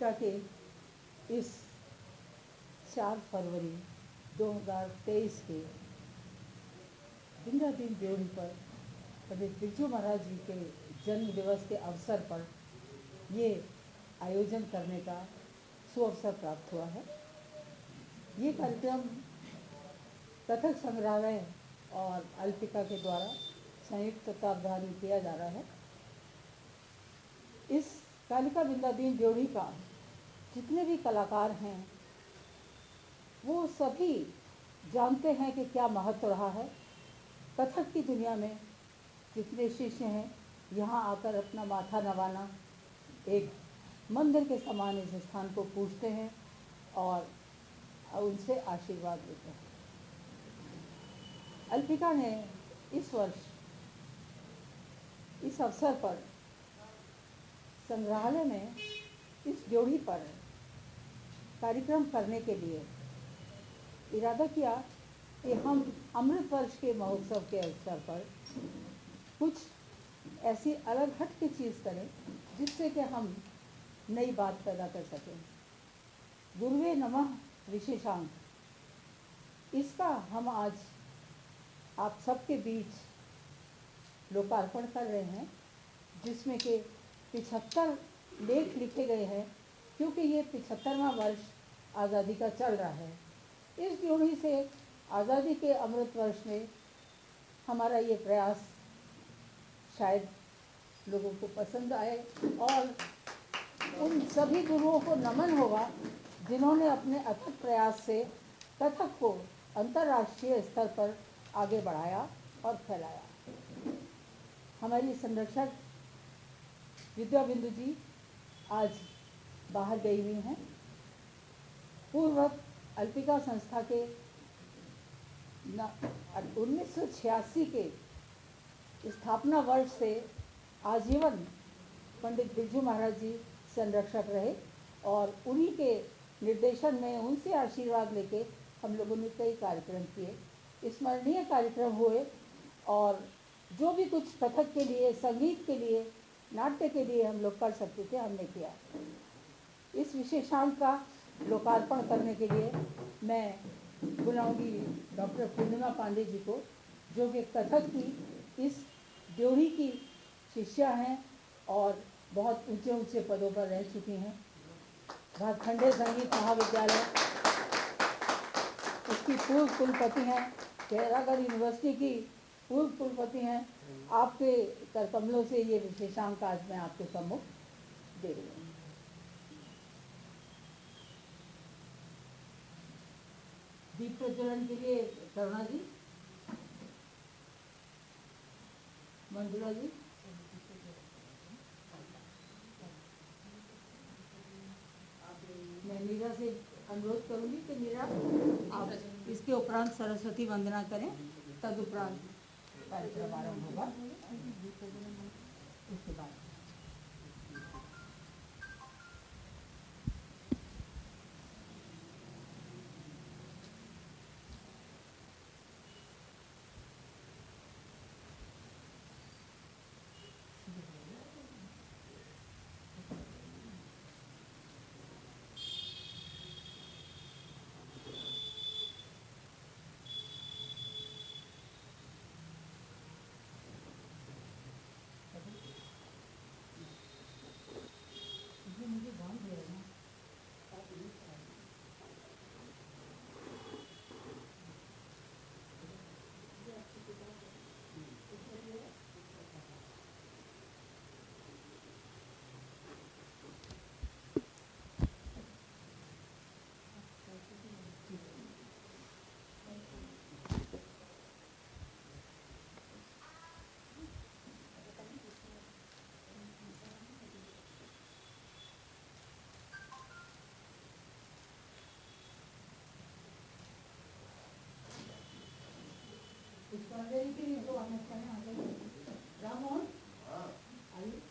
अल्पिका के इस 4 फरवरी 2023 के विंध्या दिन देवड़ी पर पंडित बिरजू महाराज जी के जन्म दिवस के अवसर पर ये आयोजन करने का सुअवसर प्राप्त हुआ है। ये कार्यक्रम कथक संग्रहालय और अल्पिका के द्वारा संयुक्त तत्वावधान में किया जा रहा है। इस कालिका विंध्यादीन देवड़ी का जितने भी कलाकार हैं वो सभी जानते हैं कि क्या महत्व रहा है। कथक की दुनिया में जितने शिष्य हैं यहाँ आकर अपना माथा नवाना एक मंदिर के समान इस स्थान को पूजते हैं और उनसे आशीर्वाद लेते हैं। अल्पिका ने इस वर्ष इस अवसर पर संग्रहालय में इस ड्योढ़ी पर कार्यक्रम करने के लिए इरादा किया कि हम अमृत वर्ष के महोत्सव के अवसर पर कुछ ऐसी अलग हट की चीज़ करें जिससे कि हम नई बात पैदा कर सकें। गुरुवे नमः विशेषांक, इसका हम आज आप सबके बीच लोकार्पण कर रहे हैं, जिसमें कि 75 लेख लिखे गए हैं, क्योंकि ये 75वां वर्ष आज़ादी का चल रहा है। इस ड्योढ़ी से आज़ादी के अमृत वर्ष में हमारा ये प्रयास शायद लोगों को पसंद आए और उन सभी गुरुओं को नमन होगा जिन्होंने अपने अथक प्रयास से कथक को अंतर्राष्ट्रीय स्तर पर आगे बढ़ाया और फैलाया। हमारी संरक्षक विद्या बिंदु जी आज बाहर गई हुई हैं। पूर्व अल्पिका संस्था के 1986 के स्थापना वर्ष से आजीवन पंडित बिरजू महाराज जी संरक्षक रहे और उन्हीं के निर्देशन में उनसे आशीर्वाद लेके हम लोगों ने कई कार्यक्रम किए, स्मरणीय कार्यक्रम हुए और जो भी कुछ कथक के लिए, संगीत के लिए, नाट्य के लिए हम लोग कर सकते थे हमने किया। इस विशेषांक का लोकार्पण करने के लिए मैं बुलाऊंगी डॉक्टर पूर्णिमा पांडे जी को, जो कि कथक की इस ड्योढ़ी की शिष्या हैं और बहुत ऊंचे ऊंचे पदों पर रह चुकी हैं। भातखंडे संगीत महाविद्यालय इसकी पूर्व कुलपति हैं, खैरागढ़ यूनिवर्सिटी की पूर्व कुलपति हैं। आपके कर कमलों से ये विशेषांक आज मैं आपके सम्मुख दे रही हूँ। दीप प्रज्वलन के लिए करुणा जी, मंजुला जी, मैं नीरा से अनुरोध करूंगी कि नीरा आप इसके उपरांत सरस्वती वंदना करें, तदुपरांत कार्यक्रम आरंभ होगा। उसके बाद मुझे ध्यान दे रहे हैं। पुष्पांजलि के लिए तो आने राम मोहन आइए।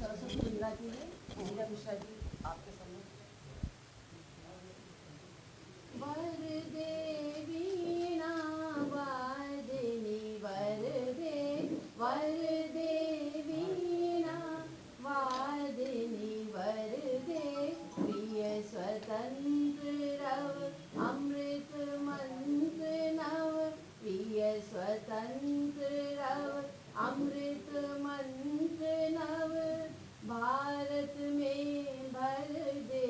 सरस्वती वंदना की है, मीरा मिश्रा जी आपके सामने। वरदे वीणा वादिनी वरदे, वरदे वीणा वादिनी वरदे, प्रिय स्वतंत्र रव अमृत मंत्र नव, प्रिय स्वतंत्र रव अमृत मंत्र नव, भारत में भर दे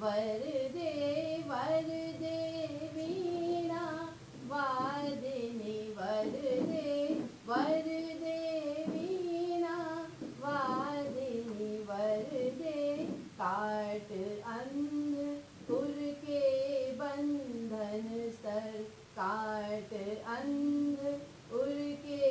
वरदे, वरदे वीणा वादिनी वरदे, वरदे वीणा वादिनी वरदे, काट अंधपुर के बंधन स्तर, काट अंधपुर के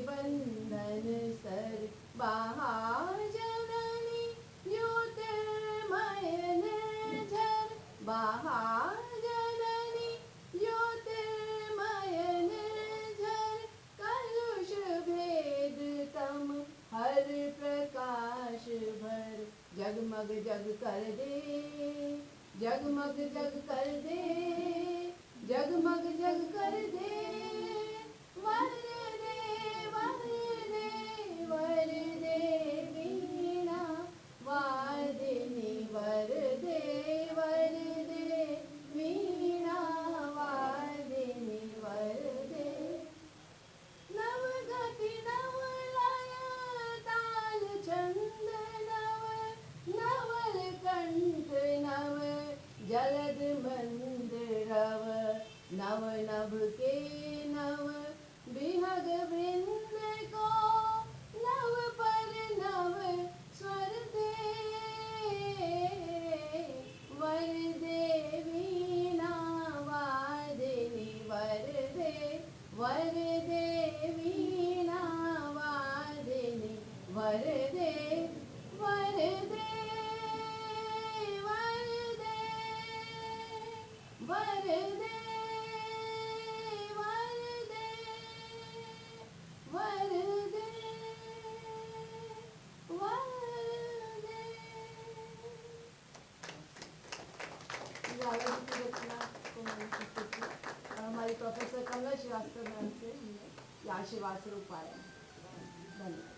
बंधन स्तर, महाजननी ज्योतिर्मय निर्झर, महाजननी ज्योतिर्मय निर्झर, कलुष भेद तम हर प्रकाश भर, जगमग जग कर दे, जगमग जग कर दे, जगमग जग कर दे, वरदे वरदे वरदे वीणा वादिनी वरदे, वरदे वीणा वादिनी वरदे, नवगति नव लय ताल छंद नव, नवल कंठ नव जलद मंद रव, नव नभ के नव बिहग वृंद को, नव पर नव स्वर दे, वरदे वीणा वादिनी वरदे, वरदे वीणा वादिनी वरदे, वरदे वरदे वरदे वरदे वरदे वरदे। लाला जी की रचना को मैंने प्रस्तुत की और हमारी प्रोफेसर कमला श्रीवास्तव मैम से हमने ये आशीर्वाद स्वरूप पाया है। धन्यवाद।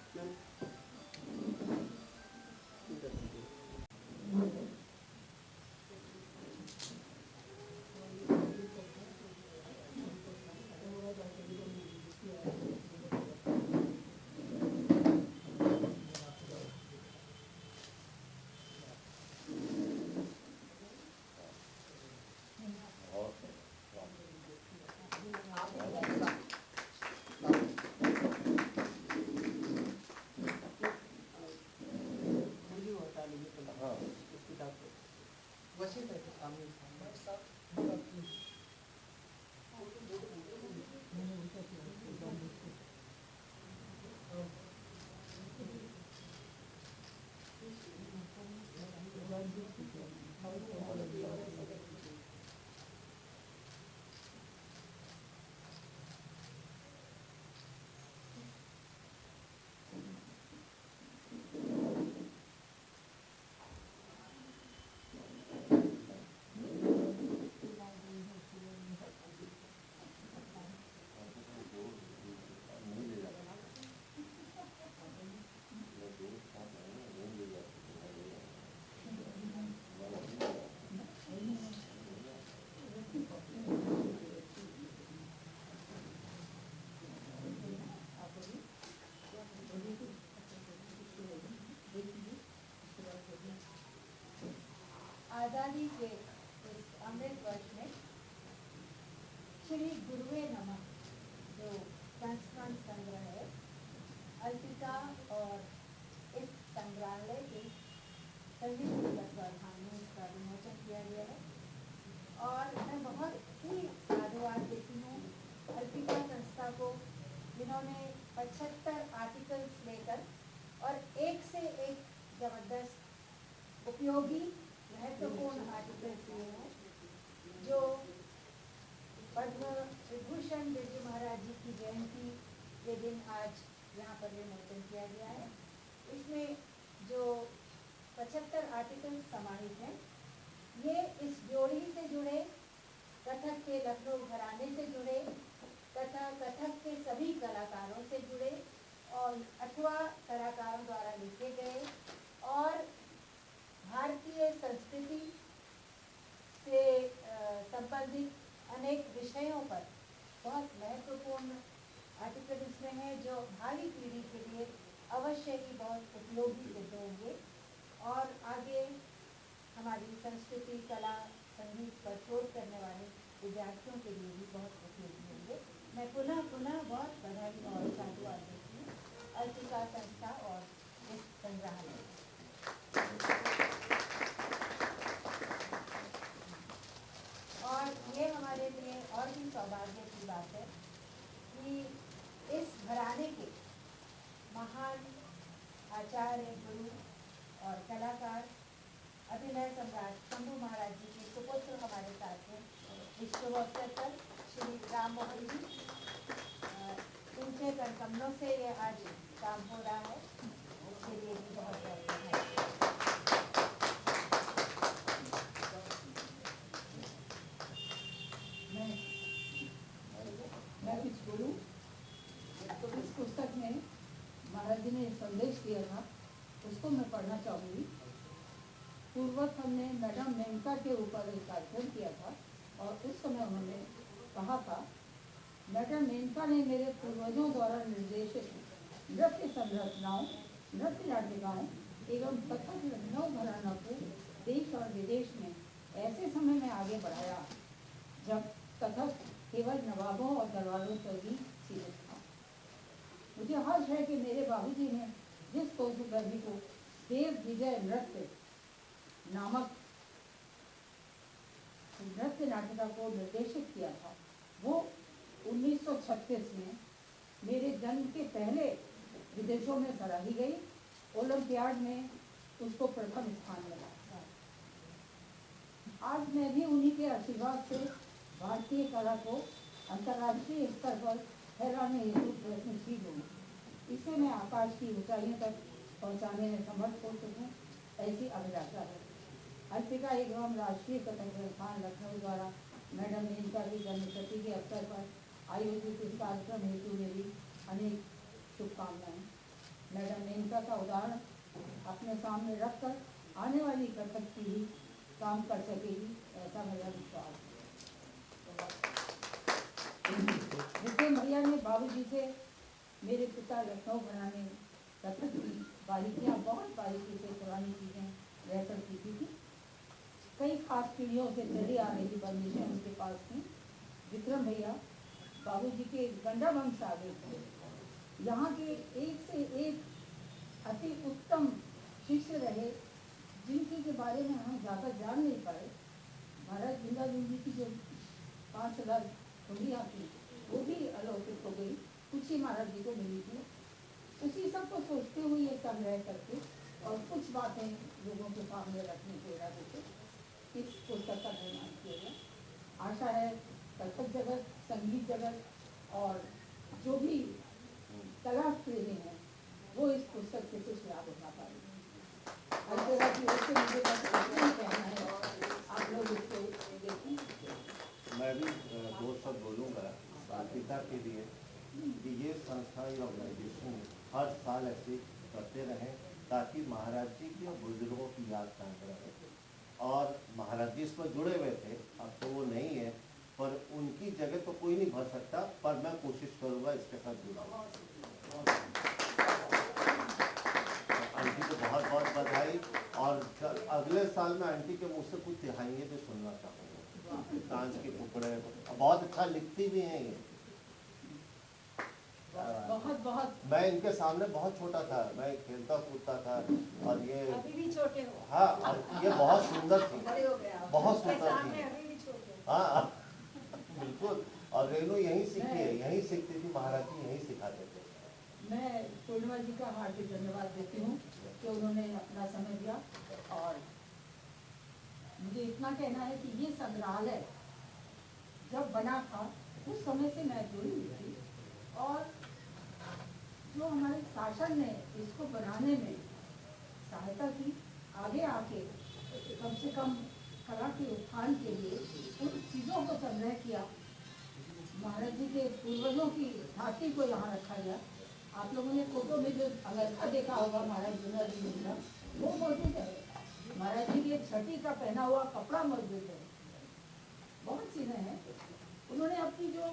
आज़ादी के इस अमृत वर्ष में श्री गुरुवे नमः जो संस्करण संग्रह है, अल्पिका और इस संग्रहालय के संयुक्त तत्वाधान में इसका विमोचन किया गया है। और मैं बहुत ही साधुवाद देती हूँ अल्पिका संस्था को, जिन्होंने 75 आर्टिकल्स लेकर और एक से एक जबरदस्त उपयोगी महत्वपूर्ण आर्टिकल किए हैं, जो पद्म विभूषण बिरजू महाराज जी की जयंती के दिन आज यहाँ पर विमोचन किया गया है। इसमें जो 75 आर्टिकल समाहित हैं, ये इस जोड़ी से जुड़े, कथक के लखनऊ घराने से जुड़े तथा कथक के सभी कलाकारों से जुड़े और 8वां कलाकारों द्वारा लिखे गए और भारतीय संस्कृति से संबंधित अनेक विषयों पर बहुत महत्वपूर्ण आर्टिकल इसमें है, जो भावी पीढ़ी के लिए अवश्य ही बहुत उपयोगी सिद्ध होंगे और आगे हमारी संस्कृति, कला, संगीत पर शोध करने वाले विद्यार्थियों के लिए भी बहुत उपयोगी होंगे। मैं पुनः बहुत बधाई और साधुवाद देती हूँ अर्पिका संस्था और इस संग्रहालय। और ये हमारे लिए और भी सौभाग्य की बात है कि इस घराने के महान आचार्य, गुरु और कलाकार अभिनय सम्राट शंभू महाराज जी के सुपुत्र हमारे साथ हैं। इस शुभ अवसर पर श्री राम मोहन जी, उनके कमलों से ये आज काम हो रहा है, उसके लिए भी बहुत बहुत बधाई। मैं कुछ बोलूं तो इस पुस्तक में महाराज जी ने एक संदेश दिया था, उसको मैं पढ़ना चाहूँगी। पूर्वक हमने मैडम मेनका के ऊपर एक कार्यक्रम किया था और उस समय उन्होंने कहा था, मैडम मेनका ने मेरे पूर्वजों द्वारा निर्देशित नृत्य संरचनाओं, नृत्य नाटिकाओं एवं कथक लखनऊ घराना को देश और विदेश में ऐसे समय में आगे बढ़ाया जब कथक केवल नवाबों और दरबारों पर ही सीमित था। मुझे हर्ष है कि मेरे बाबूजी ने जिस कौतुकर्मी को देव विजय नृत्य नामक नृत्य नाटिका को निर्देशित किया था, वो 1936 में मेरे जन्म के पहले विदेशों में सराही गई। ओलंपियाड में उसको प्रथम स्थान मिला। आज मैं भी उन्हीं के आशीर्वाद से भारतीय कला को अंतर्राष्ट्रीय स्तर पर फैलाने हेतु प्रयत्नशील हूँ। इसे मैं आकाश की ऊंचाइयों तक पहुँचाने में समर्थ हो सकूँ, ऐसी अभिलाषा है। अर्पिका एवं राष्ट्रीय कथक संस्थान लखनऊ द्वारा मैडम मेनका की जन्मशती के अवसर पर आयोजित इस कार्यक्रम हेतु मेरी अनेक शुभकामनाएं। मैडम मेनका का उदाहरण अपने सामने रखकर आने वाली कथक पीढ़ी काम कर सकेगी, ऐसा मेरा विश्वास है। विक्रम भैया ने बाबूजी से मेरे पिता लखनऊ बनाने कथक की बारीकियाँ बहुत बारीकी से पुरानी चीज़ें रहकर सीखी थी। कई खास पीढ़ियों से चली आ रही बंदिशें उनके पास थी। विक्रम भैया बाबूजी के गंडा वंश आ गए थे। यहाँ के एक से एक अति उत्तम शिष्य रहे, जिनकी के बारे में हम ज़्यादा जान नहीं पाए। महाराज गंगाजन जी की जो 5,000 कुंडियाँ थी, वो भी अलौकिक हो गई, कुछ ही महाराज जी को मिली थी। उसी सब को सोचते हुए ये संग्रह करके और कुछ बातें लोगों के सामने रखने के इरादे से इस पुस्तक का निर्माण किया गया। आशा है कथक जगत, संगीत जगत और जो भी कला प्रेमी हैं वो इस पुस्तक से कुछ लाभ उठा पाएंगे। मुझे कहना है, आप लोग इसको देखें। मैं भी दो शब्द बोलूँगा अर्पिता के लिए कि ये संस्था, ये ऑर्गेनाइजेशन हर साल ऐसे करते रहें ताकि महाराज जी के बुजुर्गों की याद कायम रहे। और महाराज जी इस पर जुड़े हुए थे, अब तो वो नहीं है, पर उनकी जगह तो कोई नहीं भर सकता, पर मैं कोशिश करूँगा इसके साथ जुड़ा हूँ। आंटी को बहुत बहुत बधाई। और अगले साल में आंटी के मुँह से कुछ दिखाएंगे जो सुनना चाहूँगा। कांच के टुकड़े बहुत अच्छा लिखती भी हैं ये। बहुत बहुत मैं इनके सामने बहुत छोटा था, मैं खेलता कूदता था और ये अभी भी छोटे हो। हाँ, और ये बहुत सुंदर थी, बड़े हो गए आप। बहुत उसके सुंदर सामने थी। अभी भी छोटे हो। हाँ बिल्कुल। और रेनू यहीं सीखी है, यहीं सीखती थी, महाराज जी यहीं सिखाते थे। मैं पूर्णिमा जी का हार्दिक धन्यवाद देती हूँ कि उन्होंने अपना समय दिया। और मुझे इतना कहना है कि ये संग्रहालय जब बना था उस समय से मैं जुड़ी हुई थी और जो हमारे शासन ने इसको बनाने में सहायता की, आगे आके कम से कम कला के उत्थान के लिए उन चीज़ों को संग्रह किया। महाराज जी के पूर्वजों की झांकी को यहाँ रखा गया। आप लोगों ने फोटो में जो अंगरखा देखा होगा महाराज जी का, वो मौजूद है। महाराज जी के छठी का पहना हुआ कपड़ा मौजूद है। बहुत चीज़ें हैं। उन्होंने अपनी जो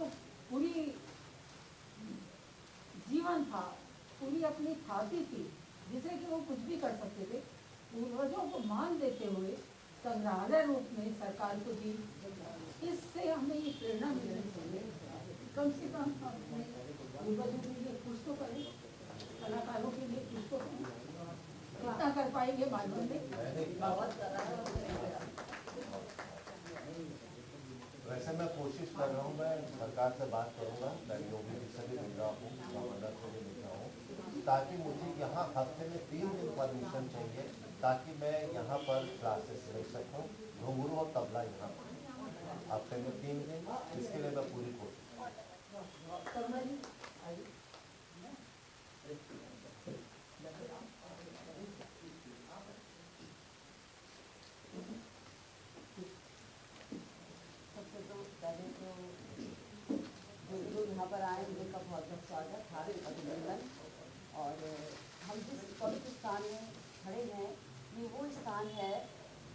पूरी जीवन था, पूरी अपनी ख्याति थी, जिसे कि वो कुछ भी कर सकते थे, पूर्वजों को मान देते हुए संग्रहालय रूप में सरकार को दी। इससे हमें ये प्रेरणा मिलनी चाहिए, कम से कम अपने पूर्वजों के लिए कुछ तो करें, कलाकारों के लिए कुछ तो करें। कितना कर पाएंगे मालूम नहीं, बहुत वैसे मैं कोशिश कर रहा हूँ, मैं सरकार से बात करूँगा, मैं योगी जी से भी मिल रहा हूँ, गवर्नर से भी मिल रहा हूँ, ताकि मुझे यहाँ हफ्ते में 3 दिन परमिशन चाहिए, ताकि मैं यहाँ पर क्लासेस ले सकूँ, घुंघरू और तबला यहाँ पर हफ्ते में 3 दिन, इसके लिए मैं पूरी कोशिश यहाँ पर आए उनका बहुत बहुत स्वागत, हार्दिक अभिनंदन। और हम जिस पवित्र स्थान में खड़े हैं, ये वो स्थान है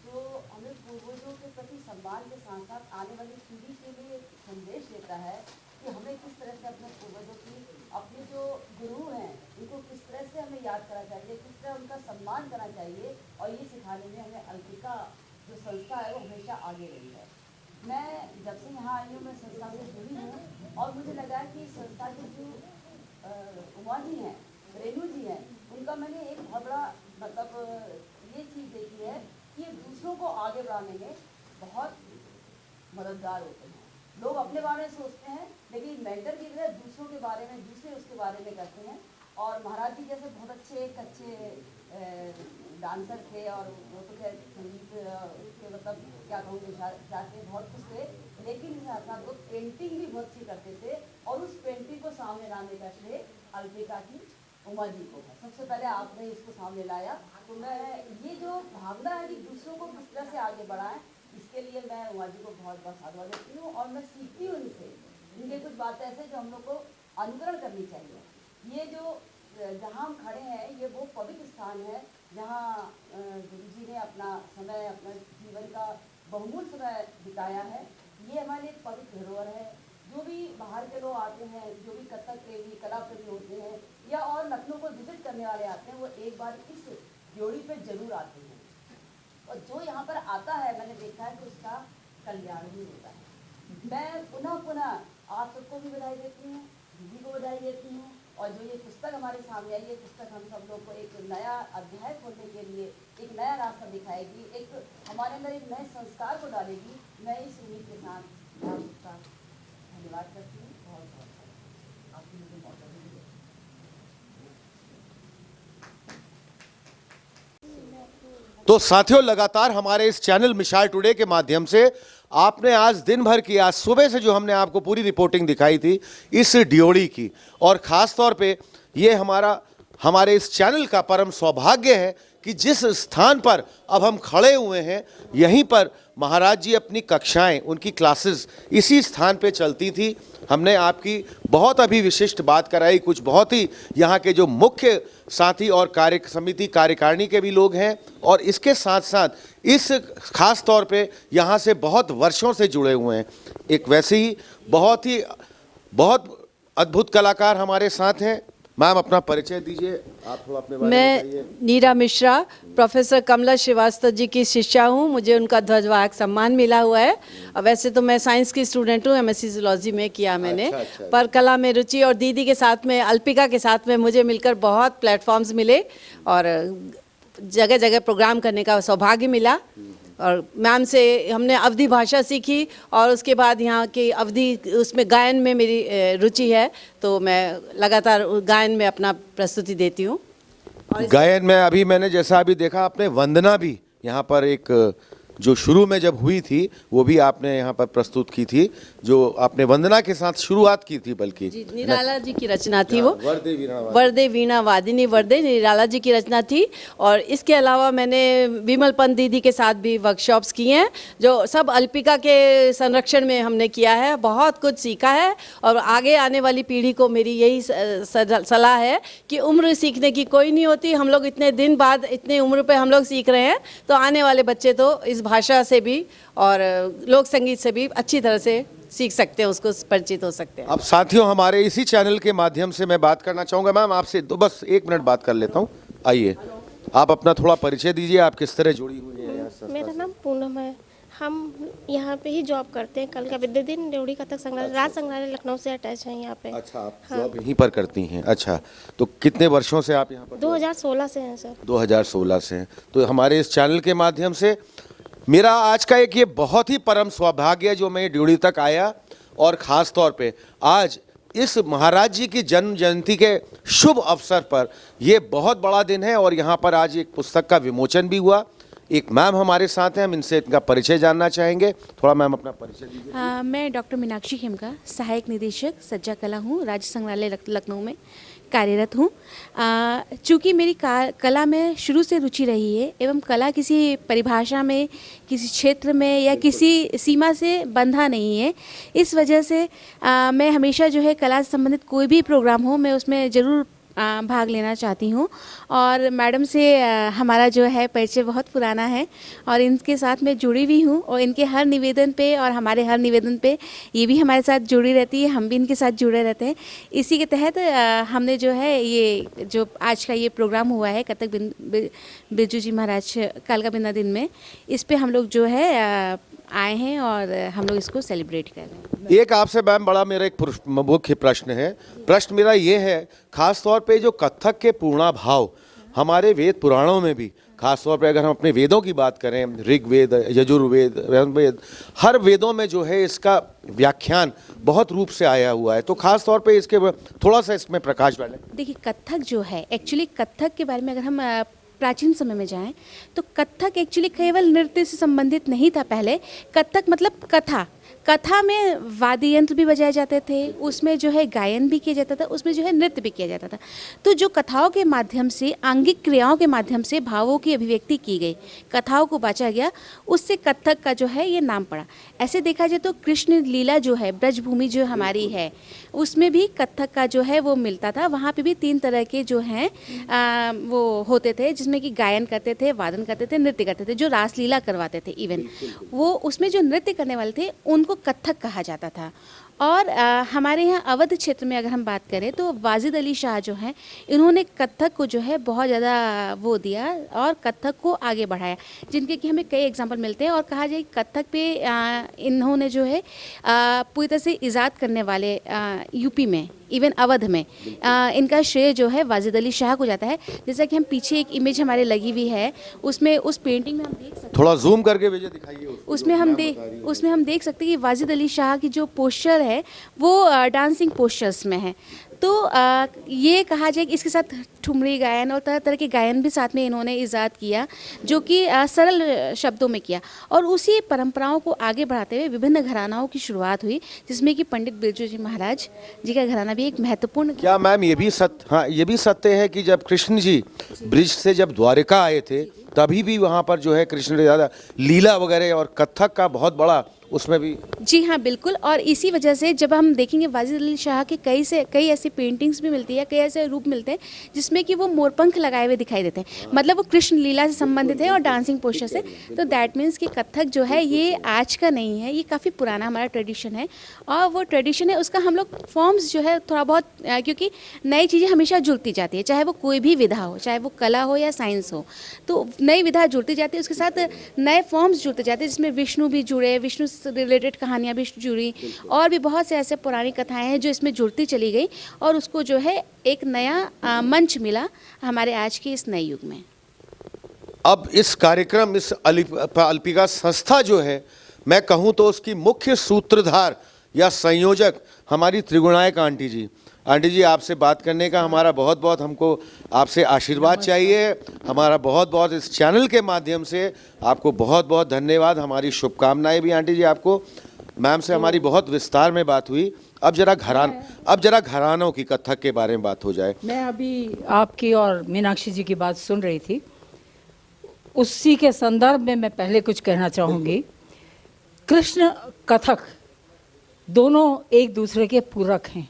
जो हमें पूर्वजों के प्रति सम्मान के साथ साथ आने वाली पीढ़ी के लिए संदेश देता है कि हमें किस तरह से अपने पूर्वजों की, अपने जो गुरु हैं उनको किस तरह से हमें याद करना चाहिए, किस तरह उनका सम्मान करना चाहिए। और ये सिखाने में हमें अल्पिका जो संस्था है वो हमेशा आगे रही है। मैं जब से यहाँ आई हूँ, मैं संस्था से जुड़ी हूँ और मुझे लगा कि संस्था के जो उमा जी हैं, रेणु जी हैं, उनका मैंने एक बहुत बड़ा मतलब ये चीज़ देखी है कि ये दूसरों को आगे बढ़ाने में बहुत मददगार होते हैं। लोग अपने बारे में सोचते हैं, लेकिन मेंटर की तरह दूसरों के बारे में, दूसरे उसके बारे में करते हैं। और महाराज जी जैसे बहुत अच्छे डांसर थे, और वो तो खैर संगीत के मतलब क्या कहूँ, चाहते बहुत कुछ थे, लेकिन साथ साथ वो पेंटिंग भी बहुत अच्छी करते थे। और उस पेंटिंग को सामने लाने का श्रेय अल्पिका की उमा जी को है। सबसे पहले आपने इसको सामने लाया, तो मैं ये जो भावना है कि दूसरों को किस तरह से आगे बढ़ाएं, इसके लिए मैं उमा जी को बहुत बहुत साधुवाद देती हूँ। और मैं सीखती हूँ इनसे, इनके कुछ बातें ऐसे जो हम लोग को अनुकरण करनी चाहिए। ये जो जहाँ हम खड़े हैं, ये वो पवित्र स्थान है जहाँ गुरु जी ने अपना समय, अपना जीवन का बहुमूल्य समय बिताया है। ये हमारे एक पवित्र धरोहर है। जो भी बाहर के लोग आते हैं, जो भी कथक प्रेमी, कला प्रेमी होते हैं, या और लखनऊ को विजिट करने वाले आते हैं, वो एक बार इस ड्योढ़ी पे जरूर आते हैं। और जो यहाँ पर आता है, मैंने देखा है कि उसका कल्याण भी होता है। मैं पुनः पुनः आप सबको भी बधाई देती हूँ, दीदी को बधाई देती हूँ। और जो ये पुस्तक हमारे सामने आई, ये पुस्तक हम सब लोग को एक नया अध्याय खोलने के लिए एक नया रास्ता दिखाएगी, एक हमारे अंदर एक नए संस्कार को डालेगी। मैं इस उम्मीद के साथ आपका धन्यवाद करती हूँ। बहुत बहुत आपकी मुझे मौका दिया। तो साथियों, लगातार हमारे इस चैनल मिसाल टुडे के माध्यम से आपने आज दिन भर की, आज सुबह से जो हमने आपको पूरी रिपोर्टिंग दिखाई थी इस ड्योढ़ी की, और ख़ास तौर पे ये हमारे इस चैनल का परम सौभाग्य है कि जिस स्थान पर अब हम खड़े हुए हैं, यहीं पर महाराज जी अपनी कक्षाएं, उनकी क्लासेस इसी स्थान पे चलती थी। हमने आपकी बहुत अभी विशिष्ट बात कराई, कुछ बहुत ही यहाँ के जो मुख्य साथी और कार्य समिति कार्यकारिणी के भी लोग हैं, और इसके साथ साथ इस खास तौर पे यहाँ से बहुत वर्षों से जुड़े हुए हैं। एक वैसे ही बहुत अद्भुत कलाकार हमारे साथ हैं। मैम, अपना परिचय दीजिए, आप थोड़ा अपने बारे में बताइए। मैं नीरा मिश्रा, प्रोफेसर कमला श्रीवास्तव जी की शिष्या हूँ। मुझे उनका ध्वजवाहक सम्मान मिला हुआ है। और वैसे तो मैं साइंस की स्टूडेंट हूँ, एमएससी जूलॉजी में किया मैंने। अच्छा। पर कला में रुचि, और दीदी के साथ में, अल्पिका के साथ में मुझे मिलकर बहुत प्लेटफॉर्म्स मिले और जगह जगह प्रोग्राम करने का सौभाग्य मिला। और मैम से हमने अवधी भाषा सीखी, और उसके बाद यहाँ की अवधी, उसमें गायन में मेरी रुचि है, तो मैं लगातार गायन में अपना प्रस्तुति देती हूँ। गायन में अभी मैंने जैसा अभी देखा, आपने वंदना भी यहाँ पर एक जो शुरू में जब हुई थी वो भी आपने यहाँ पर प्रस्तुत की थी, जो आपने वंदना के साथ शुरुआत की थी, बल्कि जी, निराला जी की रचना थी वो। वरदे वीणा वरदे वीणा वादिनी वरदे निराला जी की रचना थी। और इसके अलावा मैंने विमल पंत दीदी के साथ भी वर्कशॉप्स किए हैं, जो सब अल्पिका के संरक्षण में हमने किया है। बहुत कुछ सीखा है और आगे आने वाली पीढ़ी को मेरी यही सलाह है कि उम्र सीखने की कोई नहीं होती। हम लोग इतने दिन बाद इतने उम्र पे हम लोग सीख रहे हैं, तो आने वाले बच्चे तो इस भाषा से भी और लोक संगीत से भी अच्छी तरह से सीख सकते हैं, उसको परिचित हो सकते हैं। अब साथियों, हमारे इसी चैनल के माध्यम से मैं बात करना चाहूँगा। मैम आपसे तो बस 1 मिनट बात कर लेता हूँ। आइए, आप अपना थोड़ा परिचय दीजिए, आप किस तरह जुड़ी हुई हैं यहाँ संस्था मेरा से? नाम पूनम है। हम यहाँ पे ही जॉब करते हैं। कल का विद्याधीन ड्योढ़ी कथक संग्रहालय, राज संग्रहालय लखनऊ से अटैच है यहाँ पे। अच्छा, आप जॉब यहीं पर करती हैं? अच्छा, तो कितने वर्षों से आप यहाँ पर? 2016 से हैं सर। 2016 से हैं। तो हमारे इस चैनल के माध्यम से मेरा आज का एक ये बहुत ही परम सौभाग्य है जो मैं ड्योढ़ी तक आया, और ख़ास तौर पे आज इस महाराज जी की जन्म जयंती के शुभ अवसर पर ये बहुत बड़ा दिन है। और यहाँ पर आज एक पुस्तक का विमोचन भी हुआ। एक मैम हमारे साथ हैं, हम इनसे इनका परिचय जानना चाहेंगे। थोड़ा मैम अपना परिचय दीजिए। मैं डॉक्टर मीनाक्षी खेमका, सहायक निदेशक सज्जा कला हूँ, राज्य संग्रहालय लखनऊ में कार्यरत हूँ। चूँकि मेरी कला में शुरू से रुचि रही है एवं कला किसी परिभाषा में, किसी क्षेत्र में या किसी सीमा से बंधा नहीं है, इस वजह से मैं हमेशा जो है कला से संबंधित कोई भी प्रोग्राम हो मैं उसमें ज़रूर भाग लेना चाहती हूँ। और मैडम से हमारा जो है परिचय बहुत पुराना है और इनके साथ मैं जुड़ी हुई हूँ, और इनके हर निवेदन पे और हमारे हर निवेदन पे ये भी हमारे साथ जुड़ी रहती है, हम भी इनके साथ जुड़े रहते हैं। इसी के तहत हमने जो है ये जो आज का ये प्रोग्राम हुआ है कथक बिरजू जी महाराज कालका बिंदा दिन में, इस पर हम लोग जो है आए हैं और हम लोग इसको सेलिब्रेट कर रहे हैं। एक आपसे मैम बड़ा मेरा एक मुख्य प्रश्न है। प्रश्न मेरा ये है, खास तौर पे जो कथक के पूर्णाभाव हमारे वेद पुराणों में भी, खास तौर पे अगर हम अपने वेदों की बात करें, ऋग्वेद, यजुर्वेद, वेद, हर वेदों में जो है इसका व्याख्यान बहुत रूप से आया हुआ है। तो खास तौर पे इसके थोड़ा सा इसमें प्रकाश डालें। देखिए, कथक जो है एक्चुअली, कथक के बारे में अगर हम प्राचीन समय में जाएं तो कथक एक्चुअली केवल नृत्य से संबंधित नहीं था। पहले कथक मतलब कथा में वाद्य यंत्र भी बजाए जाते थे, उसमें जो है गायन भी किया जाता था, उसमें जो है नृत्य भी किया जाता था। तो जो कथाओं के माध्यम से, आंगिक क्रियाओं के माध्यम से भावों की अभिव्यक्ति की गई, कथाओं को बांचा गया, उससे कथक का जो है ये नाम पड़ा। ऐसे देखा जाए तो कृष्ण लीला जो है, ब्रजभूमि जो हमारी है, उसमें भी कथक का जो है वो मिलता था। वहाँ पे भी 3 तरह के जो हैं वो होते थे, जिसमें कि गायन करते थे, वादन करते थे, नृत्य करते थे, जो रासलीला करवाते थे। इवन वो उसमें जो नृत्य करने वाले थे उनको कथक कहा जाता था। और हमारे यहाँ अवध क्षेत्र में अगर हम बात करें तो वाजिद अली शाह जो हैं, इन्होंने कथक को जो है बहुत ज़्यादा वो दिया और कथक को आगे बढ़ाया, जिनके कि हमें कई एग्जांपल मिलते हैं। और कहा जाए कथक पे इन्होंने जो है पूरी तरह से इजाद करने वाले यूपी में, इवन अवध में इनका श्रेय जो है वाजिद अली शाह को जाता है। जैसा कि हम पीछे एक इमेज हमारे लगी हुई है, उसमें उस पेंटिंग में हम देख सकते हैं, थोड़ा जूम करके भेजे दिखाइए। उसमें हम देख सकते हैं कि वाजिद अली शाह की जो पोस्चर है वो डांसिंग पोस्चर्स में है। तो ये कहा जाए कि इसके साथ ठुमरी गायन और तरह तरह के गायन भी साथ में इन्होंने इजाद किया, जो कि सरल शब्दों में किया। और उसी परंपराओं को आगे बढ़ाते हुए विभिन्न घरानाओं की शुरुआत हुई, जिसमें कि पंडित बिरजू जी महाराज जी का घराना भी एक महत्वपूर्ण। क्या मैम ये भी सत्य है कि जब कृष्ण जी ब्रिज से जब द्वारिका आए थे तभी भी वहाँ पर जो है कृष्ण ज़्यादा लीला वगैरह और कथक का बहुत बड़ा उसमें भी? जी हाँ, बिल्कुल। और इसी वजह से जब हम देखेंगे वाजिद अली शाह के कई ऐसी पेंटिंग्स भी मिलती है, कई ऐसे रूप मिलते हैं जिसमें कि वो मोरपंख लगाए हुए दिखाई देते हैं, मतलब वो कृष्ण लीला से संबंधित है और डांसिंग पोस्चर से। तो दैट मीन्स कि कथक जो है ये आज का नहीं है, ये काफ़ी पुराना हमारा ट्रेडिशन है। और वो ट्रेडिशन है, उसका हम लोग फॉर्म्स जो है थोड़ा बहुत, क्योंकि नई चीज़ें हमेशा जुड़ती जाती है, चाहे वो कोई भी विधा हो, चाहे वो कला हो या साइंस हो, तो नई विधा जुड़ती जाती है, उसके साथ नए फॉर्म्स जुड़ते जाते हैं, जिसमें विष्णु भी जुड़े, विष्णु रिलेटेड कहानियाँ भी जुड़ी, और भी बहुत से ऐसे पुरानी कथाएं हैं जो इसमें जुड़ती चली गई, और उसको जो है एक नया मंच मिला हमारे आज के इस नए युग में। अब इस कार्यक्रम, इस अल्पिका संस्था जो है, मैं कहूँ तो उसकी मुख्य सूत्रधार या संयोजक हमारी त्रिगुणायक आंटी जी, आंटी जी आपसे बात करने का हमारा बहुत बहुत हमको आपसे आशीर्वाद चाहिए। हमारा बहुत बहुत इस चैनल के माध्यम से आपको बहुत बहुत धन्यवाद, हमारी शुभकामनाएं भी आंटी जी आपको। मैम से हमारी बहुत विस्तार में बात हुई। अब जरा घरानों की कथक के बारे में बात हो जाए। मैं अभी आपकी और मीनाक्षी जी की बात सुन रही थी, उसी के संदर्भ में मैं पहले कुछ कहना चाहूँगी। कृष्ण कथक दोनों एक दूसरे के पूरक हैं।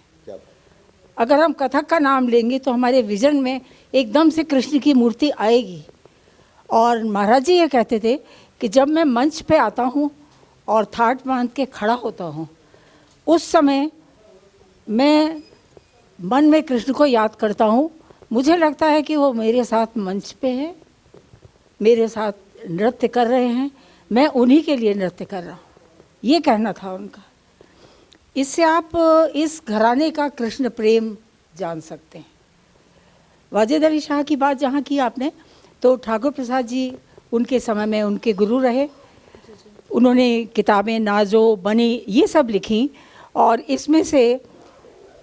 अगर हम कथक का नाम लेंगे तो हमारे विजन में एकदम से कृष्ण की मूर्ति आएगी। और महाराज जी ये कहते थे कि जब मैं मंच पे आता हूँ और थाट बांध के खड़ा होता हूँ, उस समय मैं मन में कृष्ण को याद करता हूँ। मुझे लगता है कि वो मेरे साथ मंच पे है, मेरे साथ नृत्य कर रहे हैं, मैं उन्हीं के लिए नृत्य कर रहा हूँ, ये कहना था उनका। इससे आप इस घराने का कृष्ण प्रेम जान सकते हैं। वाजिद अली शाह की बात जहाँ की आपने, तो ठाकुर प्रसाद जी उनके समय में उनके गुरु रहे। उन्होंने किताबें नाजो बनी ये सब लिखी, और इसमें से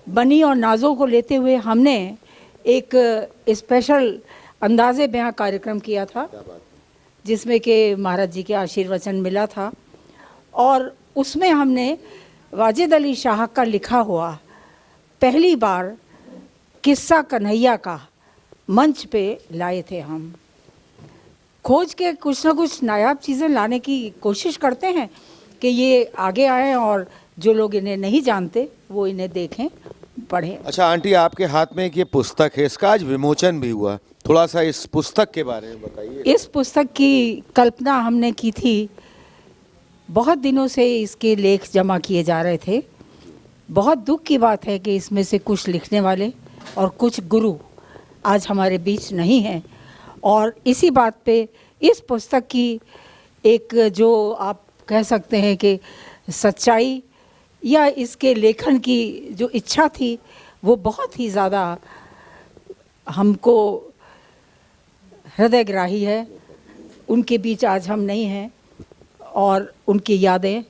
बनी और नाजो को लेते हुए हमने एक स्पेशल अंदाज़े बयां कार्यक्रम किया था, जिसमें कि महाराज जी के आशीर्वचन मिला था। और उसमें हमने वाजिद अली शाह का लिखा हुआ पहली बार किस्सा कन्हैया का मंच पे लाए थे। हम खोज के कुछ ना कुछ नायाब चीज़ें लाने की कोशिश करते हैं कि ये आगे आए और जो लोग इन्हें नहीं जानते वो इन्हें देखें, पढ़ें। अच्छा आंटी, आपके हाथ में एक ये पुस्तक है, इसका आज विमोचन भी हुआ, थोड़ा सा इस पुस्तक के बारे में बताइए। इस पुस्तक की कल्पना हमने की थी, बहुत दिनों से इसके लेख जमा किए जा रहे थे। बहुत दुख की बात है कि इसमें से कुछ लिखने वाले और कुछ गुरु आज हमारे बीच नहीं हैं। और इसी बात पे इस पुस्तक की एक जो आप कह सकते हैं कि सच्चाई या इसके लेखन की जो इच्छा थी, वो बहुत ही ज़्यादा हमको हृदयग्राही है। उनके बीच आज हम नहीं हैं और उनकी यादें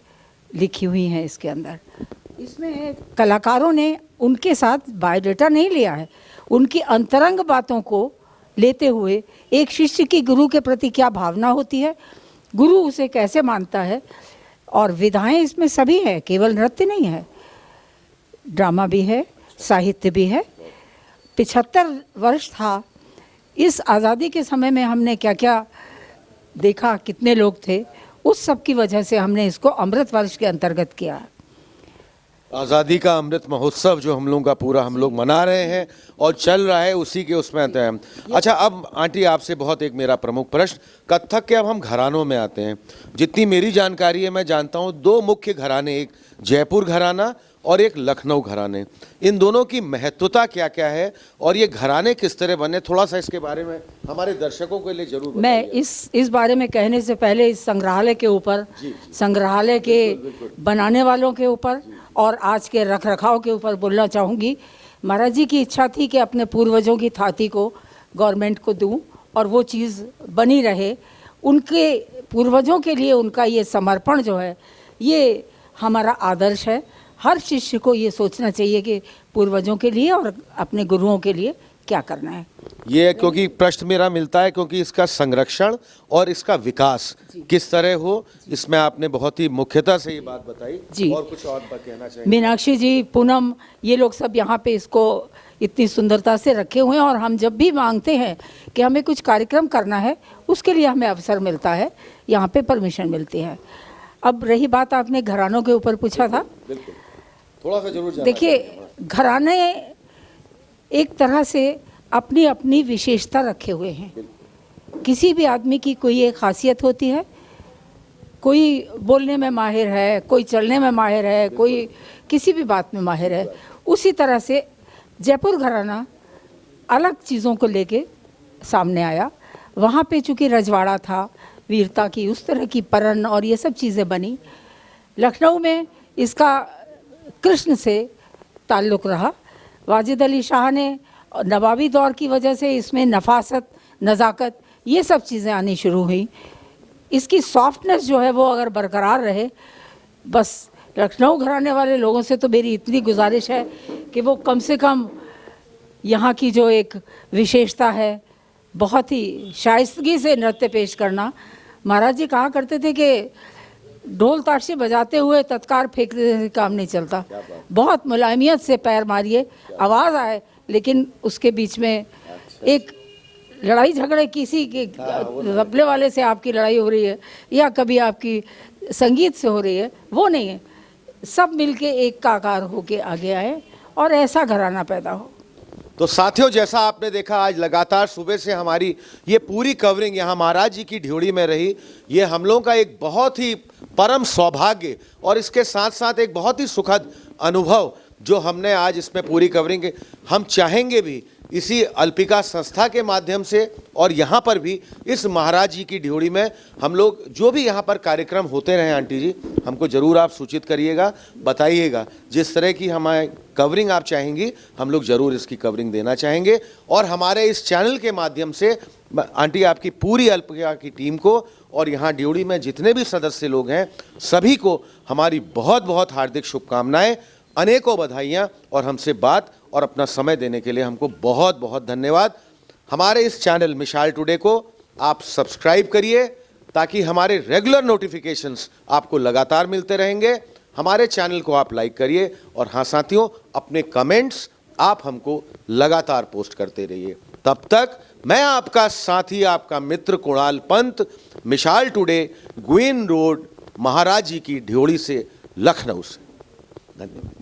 लिखी हुई हैं इसके अंदर। इसमें कलाकारों ने उनके साथ बायोडाटा नहीं लिया है, उनकी अंतरंग बातों को लेते हुए एक शिष्य की गुरु के प्रति क्या भावना होती है, गुरु उसे कैसे मानता है, और विधाएं इसमें सभी हैं, केवल नृत्य नहीं है, ड्रामा भी है, साहित्य भी है। 75 वर्ष था, इस आज़ादी के समय में हमने क्या क्या देखा, कितने लोग थे, उस सब की वजह से हमने इसको अमृत वर्ष के अंतर्गत किया। आज़ादी का अमृत महोत्सव जो हम लोगों का पूरा हम लोग मना रहे हैं और चल रहा है, उसी के उसमें आते हैं। अच्छा, अब आंटी आपसे बहुत एक मेरा प्रमुख प्रश्न, कथक के अब हम घरानों में आते हैं। जितनी मेरी जानकारी है, मैं जानता हूँ 2 मुख्य घराने, एक जयपुर घराना और एक लखनऊ घराने। इन दोनों की महत्वता क्या क्या है और ये घराने किस तरह बने, थोड़ा सा इसके बारे में हमारे दर्शकों के लिए जरूर बताइए। मैं इस बारे में कहने से पहले इस संग्रहालय के ऊपर, संग्रहालय के बनाने वालों के ऊपर और आज के रख रखाव के ऊपर बोलना चाहूँगी। महाराज जी की इच्छा थी कि अपने पूर्वजों की थाती को गवर्नमेंट को दूं और वो चीज़ बनी रहे। उनके पूर्वजों के लिए उनका ये समर्पण जो है, ये हमारा आदर्श है। हर शिष्य को ये सोचना चाहिए कि पूर्वजों के लिए और अपने गुरुओं के लिए क्या करना है। ये क्योंकि प्रश्न मेरा मिलता है, क्योंकि इसका संरक्षण और इसका विकास किस तरह हो, इसमें आपने बहुत ही मुख्यता से ये बात बताई जी। और कुछ और कहना चाहिए? मीनाक्षी जी, पूनम, ये लोग सब यहाँ पे इसको इतनी सुंदरता से रखे हुए हैं, और हम जब भी मांगते हैं कि हमें कुछ कार्यक्रम करना है, उसके लिए हमें अवसर मिलता है, यहाँ पे परमिशन मिलती है। अब रही बात, आपने घरानों के ऊपर पूछा था, थोड़ा सा जरूर। देखिए, घराने एक तरह से अपनी अपनी विशेषता रखे हुए हैं। किसी भी आदमी की कोई एक खासियत होती है, कोई बोलने में माहिर है, कोई चलने में माहिर है, कोई किसी भी बात में माहिर है। उसी तरह से जयपुर घराना अलग चीज़ों को लेके सामने आया। वहाँ पे चूँकि रजवाड़ा था, वीरता की उस तरह की परन और ये सब चीज़ें बनी। लखनऊ में इसका कृष्ण से ताल्लुक़ रहा। वाजिद अली शाह ने नवाबी दौर की वजह से इसमें नफासत, नज़ाकत, ये सब चीज़ें आनी शुरू हुई। इसकी सॉफ्टनेस जो है वो अगर बरकरार रहे, बस लखनऊ घराने वाले लोगों से तो मेरी इतनी गुजारिश है कि वो कम से कम यहाँ की जो एक विशेषता है, बहुत ही शाइस्तगी से नृत्य पेश करना। महाराज जी कहा करते थे कि ढोल ताशे बजाते हुए तत्कार फेंकने से काम नहीं चलता, बहुत मुलायमियत से पैर मारिए, आवाज़ आए, लेकिन उसके बीच में एक लड़ाई झगड़े किसी के तबले वाले से आपकी लड़ाई हो रही है या कभी आपकी संगीत से हो रही है, वो नहीं है। सब मिलके एक काकार होके आगे आए और ऐसा घराना पैदा हो। तो साथियों, जैसा आपने देखा आज लगातार सुबह से हमारी ये पूरी कवरिंग यहाँ महाराज जी की ड्योढ़ी में रही। ये हम लोगों का एक बहुत ही परम सौभाग्य और इसके साथ साथ एक बहुत ही सुखद अनुभव जो हमने आज इसमें पूरी कवरिंग, हम चाहेंगे भी इसी अल्पिका संस्था के माध्यम से और यहाँ पर भी इस महाराज जी की ड्योढ़ी में हम लोग जो भी यहाँ पर कार्यक्रम होते रहे, आंटी जी हमको ज़रूर आप सूचित करिएगा, बताइएगा। जिस तरह की हमारी कवरिंग आप चाहेंगी, हम लोग ज़रूर इसकी कवरिंग देना चाहेंगे। और हमारे इस चैनल के माध्यम से आंटी आपकी पूरी अल्पिका की टीम को और यहाँ ड्योढ़ी में जितने भी सदस्य लोग हैं सभी को हमारी बहुत बहुत हार्दिक शुभकामनाएँ, अनेकों बधाइयाँ और हमसे बात और अपना समय देने के लिए हमको बहुत बहुत धन्यवाद। हमारे इस चैनल मिसाल टुडे को आप सब्सक्राइब करिए ताकि हमारे रेगुलर नोटिफिकेशंस आपको लगातार मिलते रहेंगे। हमारे चैनल को आप लाइक करिए और हाँ साथियों, अपने कमेंट्स आप हमको लगातार पोस्ट करते रहिए। तब तक मैं आपका साथी, आपका मित्र कुणाल पंत, मिसाल टुडे, ग्वीन रोड, महाराज जी की ड्योढ़ी से, लखनऊ से। धन्यवाद।